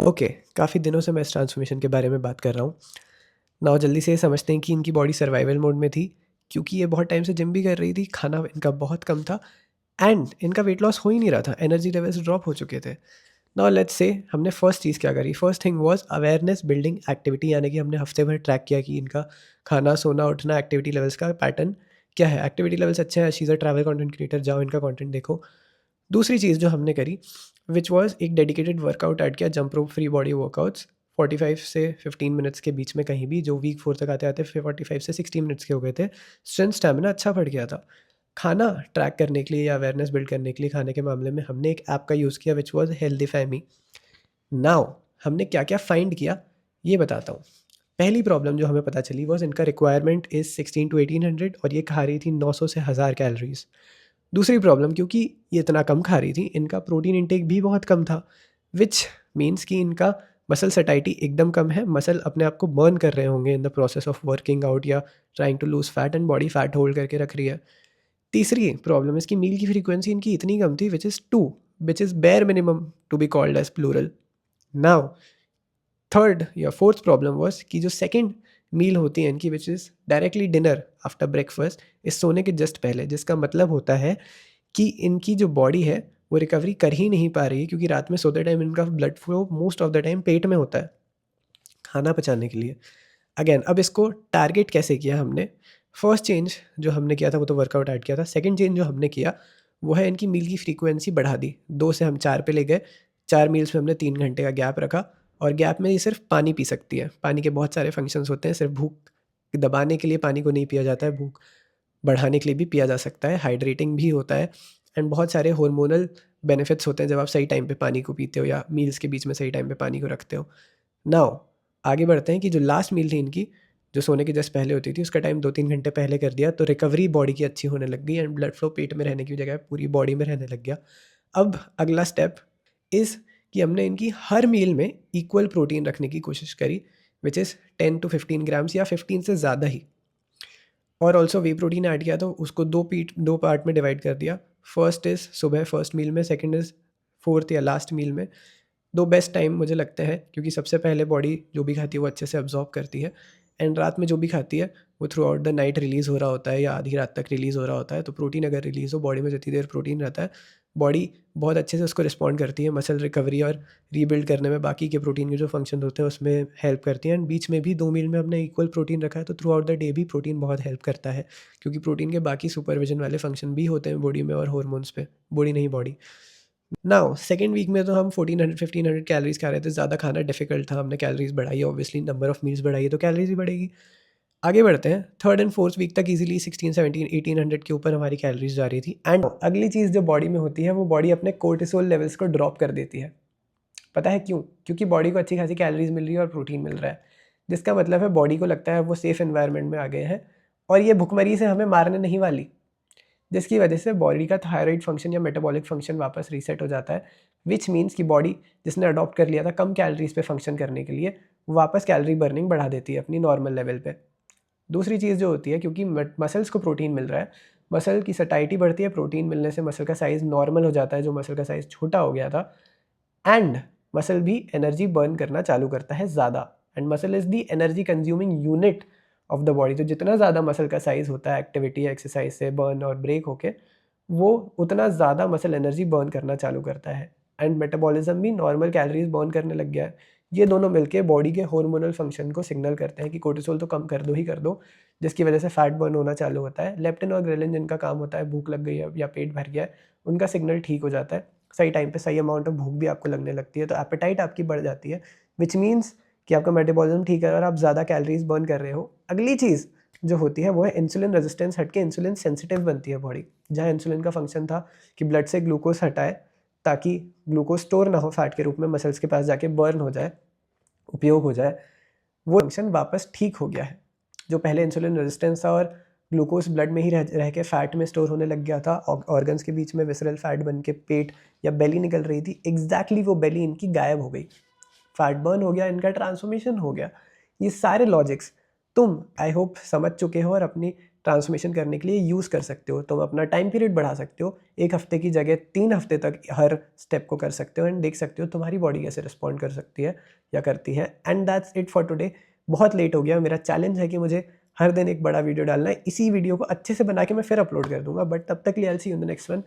Okay, काफ़ी दिनों से मैं इस ट्रांसफॉर्मेशन के बारे में बात कर रहा हूँ। नाउ जल्दी से ये समझते हैं कि इनकी बॉडी सर्वाइवल मोड में थी, क्योंकि ये बहुत टाइम से जिम भी कर रही थी, खाना इनका बहुत कम था एंड इनका वेट लॉस हो ही नहीं रहा था, एनर्जी लेवल्स ड्रॉप हो चुके थे। नाउ लेट्स से हमने फर्स्ट चीज़ क्या करी, first thing was awareness building activity, यानी कि हमने हफ्ते भर ट्रैक किया कि इनका खाना, सोना, उठना, एक्टिविटी लेवल्स का पैटर्न क्या है। एक्टिविटी लेवल्स अच्छे हैं, she is a travel content creator, जाओ इनका कंटेंट देखो। दूसरी चीज़ जो हमने करी विच वाज़ एक डेडिकेटेड वर्कआउट ऐड किया, jump rope free body workouts 45 से 15 मिनट्स के बीच में कहीं भी, जो वीक 4 तक आते-आते फिर 45 से 60 मिनट्स के हो गए थे। स्ट्रेंथ स्टैमिना अच्छा बढ़ गया था। खाना ट्रैक करने के लिए या अवेयरनेस बिल्ड करने के लिए खाने के मामले में हमने एक ऐप का यूज़ किया विच वाज़ हेल्दीफाई मी। नाउ हमने क्या-क्या फाइंड किया ये बताता हूँ। पहली प्रॉब्लम जो हमें पता चली वाज़ इनका रिक्वायरमेंट इज़ 16 टू 1800 और ये खा रही थी 900 से 1000 कैलोरीज़। दूसरी प्रॉब्लम, क्योंकि ये इतना कम खा रही थी, इनका प्रोटीन इंटेक भी बहुत कम था, विच मीन्स कि इनका मसल सटाइटी एकदम कम है। मसल अपने आप को बर्न कर रहे होंगे in the process of working out या trying to lose fat, and body fat hold करके रख रही है। तीसरी प्रॉब्लम, इसकी मील की फ्रीक्वेंसी इनकी इतनी कम थी which is 2, which is bare minimum to be called as plural. Now third या फोर्थ प्रॉब्लम वॉज कि जो सेकेंड मील होती है इनकी which is directly dinner after breakfast, इस सोने के जस्ट पहले, जिसका मतलब होता है कि इनकी जो बॉडी है वो रिकवरी कर ही नहीं पा रही है, क्योंकि रात में सोते टाइम इनका blood flow most of the time पेट में होता है खाना पचाने के लिए। अगेन अब इसको टारगेट कैसे किया हमने। फर्स्ट चेंज जो हमने किया था वो तो वर्कआउट ऐड किया था। सेकंड चेंज जो हमने किया वो है इनकी मील की फ्रीक्वेंसी बढ़ा दी, 2 से हम 4 पे ले गए। 4 मील्स में हमने 3 घंटे का गैप रखा और गैप में ये सिर्फ पानी पी सकती है। पानी के बहुत सारे फंक्शंस होते हैं, सिर्फ भूख दबाने के लिए पानी को नहीं पिया जाता है, भूख बढ़ाने के लिए भी पिया जा सकता है, हाइड्रेटिंग भी होता है एंड बहुत सारे हार्मोनल बेनिफिट्स होते हैं जब आप सही टाइम पे पानी को पीते हो या मील्स के बीच में सही टाइम पे पानी को रखते हो। नाउ आगे बढ़ते हैं कि जो लास्ट मील थी इनकी, जो सोने के जस्ट पहले होती थी, उसका टाइम 2-3 घंटे पहले कर दिया तो रिकवरी बॉडी की अच्छी होने लग गई एंड ब्लड फ्लो पेट में रहने की जगह पूरी बॉडी में रहने लग गया। अब अगला स्टेप इज़ कि हमने इनकी हर मील में इक्वल प्रोटीन रखने की कोशिश करी, विच इज़ 10 टू 15 ग्राम्स या 15 से ज़्यादा ही। और ऑल्सो वे प्रोटीन ऐड किया तो उसको दो पार्ट में डिवाइड कर दिया। फर्स्ट इज़ सुबह फर्स्ट मील में, सेकंड इज़ फोर्थ या लास्ट मील में। दो बेस्ट टाइम मुझे लगते हैं, क्योंकि सबसे पहले बॉडी जो भी खाती है वो अच्छे से अब्जॉर्ब करती है एंड रात में जो भी खाती है वो through out the night release हो रहा होता है या आधी रात तक रिलीज़ हो रहा होता है। तो प्रोटीन अगर रिलीज़ हो बॉडी में, जितनी देर प्रोटीन रहता है बॉडी बहुत अच्छे से उसको रिस्पॉन्ड करती है, मसल रिकवरी और रीबिल्ड करने में बाकी के प्रोटीन के जो फंक्शन होते हैं उसमें हेल्प करती है। एंड बीच में भी 2 मील में हमने इक्वल प्रोटीन रखा है तो थ्रू आउट द डे भी प्रोटीन बहुत हेल्प करता है, क्योंकि प्रोटीन के बाकी सुपरविजन वाले फंक्शन भी होते हैं बॉडी में और हॉर्मोन्स पे, बॉडी नहीं बॉडी। नाउ सेकंड वीक में तो हम 1400-1500 कैलोरीज खा रहे थे, ज़्यादा खाना डिफिकल्ट था, हमने कैलोरीज बढ़ाई है, ऑब्वियसली नंबर ऑफ मील्स बढ़ाई है तो कैलोरीज भी बढ़ेगी। आगे बढ़ते हैं, थर्ड एंड फोर्थ वीक तक इजीली 16-17-1800 के ऊपर हमारी कैलोरीज जा रही थी। एंड अगली चीज़ जो बॉडी में होती है वो बॉडी अपने कोर्टिसोल लेवल्स को ड्रॉप कर देती है। पता है क्यों? क्योंकि बॉडी को अच्छी खासी कैलोरीज मिल रही है और प्रोटीन मिल रहा है, जिसका मतलब है बॉडी को लगता है वो सेफ एनवायरनमेंट में आ गए हैं और ये भुखमरी से हमें मारने नहीं वाली, जिसकी वजह से बॉडी का थायराइड फंक्शन या मेटाबॉलिक फंक्शन वापस रीसेट हो जाता है। विच मीन्स कि बॉडी जिसने अडॉप्ट कर लिया था कम कैलोरीज पे फंक्शन करने के लिए, वो वापस कैलोरी बर्निंग बढ़ा देती है अपनी नॉर्मल लेवल पे। दूसरी चीज़ जो होती है, क्योंकि मसल्स को प्रोटीन मिल रहा है, मसल की सटाइटी बढ़ती है, प्रोटीन मिलने से मसल का साइज़ नॉर्मल हो जाता है, जो मसल का साइज़ छोटा हो गया था, एंड मसल भी एनर्जी बर्न करना चालू करता है ज़्यादा। And muscle is the energy consuming unit of the body. तो जितना ज़्यादा मसल का साइज़ होता है एक्टिविटी या एक्सरसाइज से बर्न और ब्रेक होके, वो उतना ज़्यादा मसल एनर्जी बर्न करना चालू करता है एंड मेटाबॉलिज्म भी नॉर्मल कैलोरीज बर्न करने लग गया है। ये दोनों मिलके बॉडी के हार्मोनल फंक्शन को सिग्नल करते हैं कि कोर्टिसोल तो कम कर दो ही कर दो, जिसकी वजह से फैट बर्न होना चालू होता है। लेप्टिन और ग्रेलिन जिनका काम होता है भूख लग गई है या पेट भर गया है, उनका सिग्नल ठीक हो जाता है, सही टाइम पे सही अमाउंट ऑफ भूख भी आपको लगने लगती है, तो एपेटाइट आपकी बढ़ जाती है, विच मीन्स कि आपका मेटाबॉलिज्म ठीक है और आप ज़्यादा कैलोरीज बर्न कर रहे हो। अगली चीज़ जो होती है वो है इंसुलिन रेजिस्टेंस हट के इंसुलिन सेंसिटिव बनती है बॉडी। जहाँ इंसुलिन का फंक्शन था कि ब्लड से ग्लूकोज हटाए ताकि ग्लूकोज स्टोर ना हो फैट के रूप में, मसल्स के पास जाके बर्न हो जाए, उपयोग हो जाए, वो फंक्शन वापस ठीक हो गया है। जो पहले इंसुलिन रेजिस्टेंस था और ग्लूकोज ब्लड में ही रह के फैट में स्टोर होने लग गया था, ऑर्गन्स के बीच में विसरल फैट बन के पेट या बेली निकल रही थी, एग्जैक्टली वो बेली इनकी गायब हो गई, फैट बर्न हो गया, इनका ट्रांसफॉर्मेशन हो गया। ये सारे लॉजिक्स तुम आई होप समझ चुके हो और अपनी ट्रांसफॉर्मेशन करने के लिए यूज़ कर सकते हो। तुम अपना टाइम पीरियड बढ़ा सकते हो, 1 हफ्ते की जगह 3 हफ्ते तक हर स्टेप को कर सकते हो एंड देख सकते हो तुम्हारी बॉडी कैसे रिस्पॉन्ड कर सकती है या करती है। And that's it for today. बहुत लेट हो गया। मेरा चैलेंज है कि मुझे हर दिन एक बड़ा वीडियो डालना है। इसी वीडियो को अच्छे से बना के मैं फिर अपलोड कर दूंगा, बट तब तक के लिए I will see you in the next one.